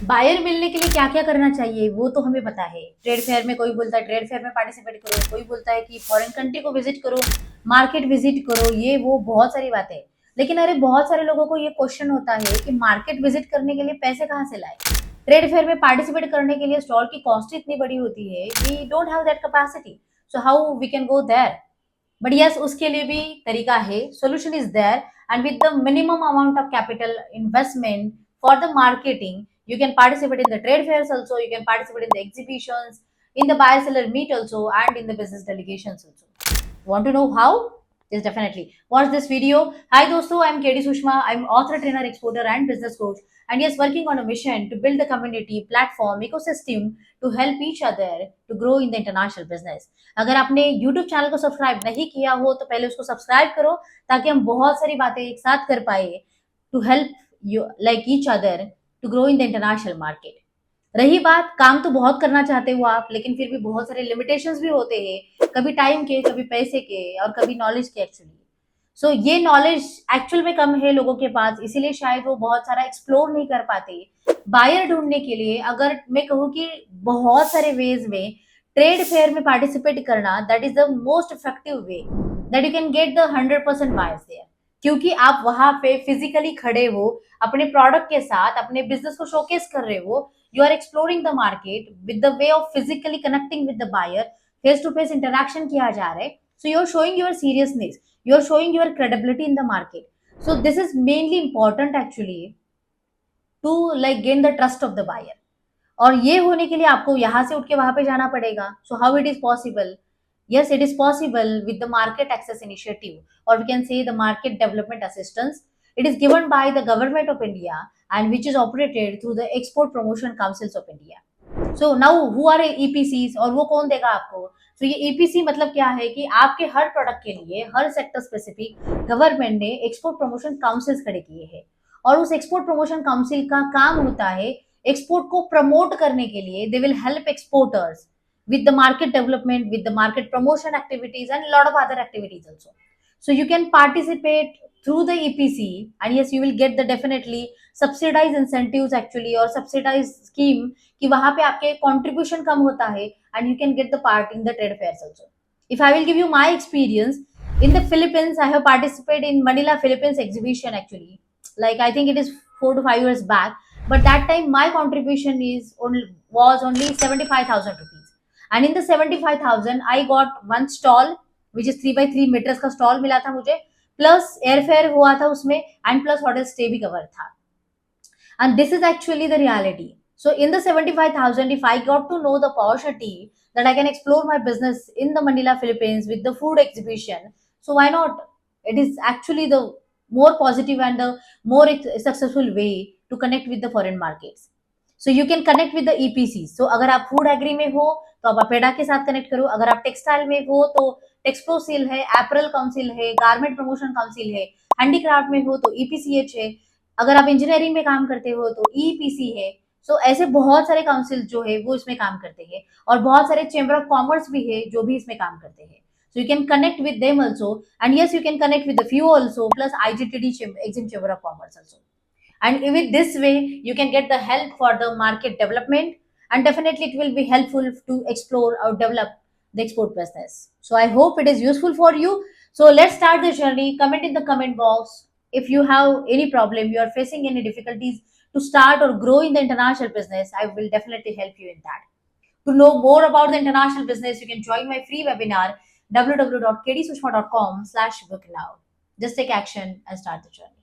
Buyer मिलने के लिए क्या क्या करना चाहिए वो तो हमें पता है। ट्रेड फेयर में कोई बोलता है ट्रेड फेयर में पार्टिसिपेट करो, कोई बोलता है कि फॉरेन कंट्री को विजिट करो, मार्केट विजिट करो, ये वो बहुत सारी बातें। लेकिन अरे बहुत सारे लोगों को ये क्वेश्चन होता है कि मार्केट विजिट करने के लिए पैसे कहाँ से लाए। ट्रेड फेयर में पार्टिसिपेट करने के लिए स्टॉल की कॉस्ट इतनी बड़ी होती है, we don't have that capacity, so how we can go there. But yes, उसके लिए भी तरीका है, solution is there. And with the minimum amount of capital investment for the marketing, you can participate in the trade fairs also, you can participate in the exhibitions, in the buyer seller meet also, and in the business delegations also. Want to know how? Yes, definitely watch this video. Hi dosto, I am KD Sushma. I am author, trainer, exporter, and business coach, and yes, working on a mission to build the community platform ecosystem to help each other to grow in the international business. अगर आपने YouTube channel को subscribe नहीं किया हो तो पहले उसको subscribe करो, ताकि हम बहुत सारी बातें एक साथ कर पाए to help you like each other to grow in the international market. रही बात, काम तो बहुत करना चाहते हो आप, लेकिन फिर भी बहुत सारे लिमिटेशंस भी होते हैं, कभी टाइम के, कभी पैसे के, और कभी नॉलेज के एक्चुअली। सो ये नॉलेज एक्चुअल में कम है लोगों के पास, इसीलिए शायद वो बहुत सारा एक्सप्लोर नहीं कर पाते। बायर ढूंढने के लिए अगर मैं कहूँ कि बहुत सारे वेज में ट्रेड फेयर में पार्टिसिपेट करना, that is the most effective way that you can get the 100% buyers there. क्योंकि आप वहां पे फिजिकली खड़े हो, अपने प्रोडक्ट के साथ अपने बिजनेस को शोकेस कर रहे हो, you are exploring the market with the way of physically connecting with the buyer, face to face interaction किया जा रहा है, so you are showing your seriousness, you are showing your credibility in the market. So this is mainly important actually to like gain the trust of the buyer. और ये होने के लिए आपको यहाँ से उठ के वहां पे जाना पड़ेगा। So how it is possible? Yes, it is possible with the market access initiative, or we can say the market development assistance. It is given by the government of India and which is operated through the Export Promotion Councils of India. So now who are EPCs और वो कौन देगा आपको? तो ये EPC मतलब क्या है कि आपके हर प्रोडक्ट के लिए हर सेक्टर स्पेसिफिक गवर्नमेंट ने एक्सपोर्ट प्रमोशन काउंसिल्स खड़े किए हैं, और उस एक्सपोर्ट प्रमोशन काउंसिल का काम होता है एक्सपोर्ट को प्रमोट करने के लिए। They will help exporters with the market development, with the market promotion activities, and a lot of other activities also. So you can participate through the EPC, and yes, you will get the definitely subsidized incentives actually, or subsidized scheme कि वहां पे आपके contribution कम होता है, and you can get the part in the trade fairs also. If I will give you my experience in the Philippines, I have participated in Manila Philippines exhibition actually. Like I think it is 4 to 5 years back, but that time my contribution was only 75,000 rupees. And in the 75,000 I got one stall which is 3 by 3 meters का stall मिला था मुझे, plus airfare हुआ था उसमें, and plus hotel stay भी cover था। And this is actually the reality. So in the 75,000 if I got to know the opportunity that I can explore my business in the Manila, Philippines with the food exhibition, so why not? It is actually the more positive and the more successful way to connect with the foreign markets. So you can connect with the EPC. So अगर आप food agree में हो तो आप अपेडा के साथ connect करो, अगर आप टेक्सटाइल में हो तो टेक्सप्रोसिल है, एपरल काउंसिल है, गारमेंट प्रमोशन काउंसिल है, हैंडीक्राफ्ट में हो तो ईपीसीएच है, अगर आप इंजीनियरिंग में काम करते हो तो ईपीसी है। सो ऐसे बहुत सारे काउंसिल जो है वो इसमें काम करते हैं, और बहुत सारे चेंबर ऑफ कॉमर्स भी है जो भी इसमें काम करते हैं। So you can connect with them also, and yes, you can connect with the few also, plus IGTD Exim Chamber of Commerce also. And with this way you can get the help for the market development, and definitely it will be helpful to explore or develop the export business. So I hope it is useful for you. So let's start the journey. Comment in the comment box if you have any problem, you are facing any difficulties to start or grow in the international business. I will definitely help you in that. To know more about the international business, you can join my free webinar www.kdsushma.com/book now. Just take action and start the journey.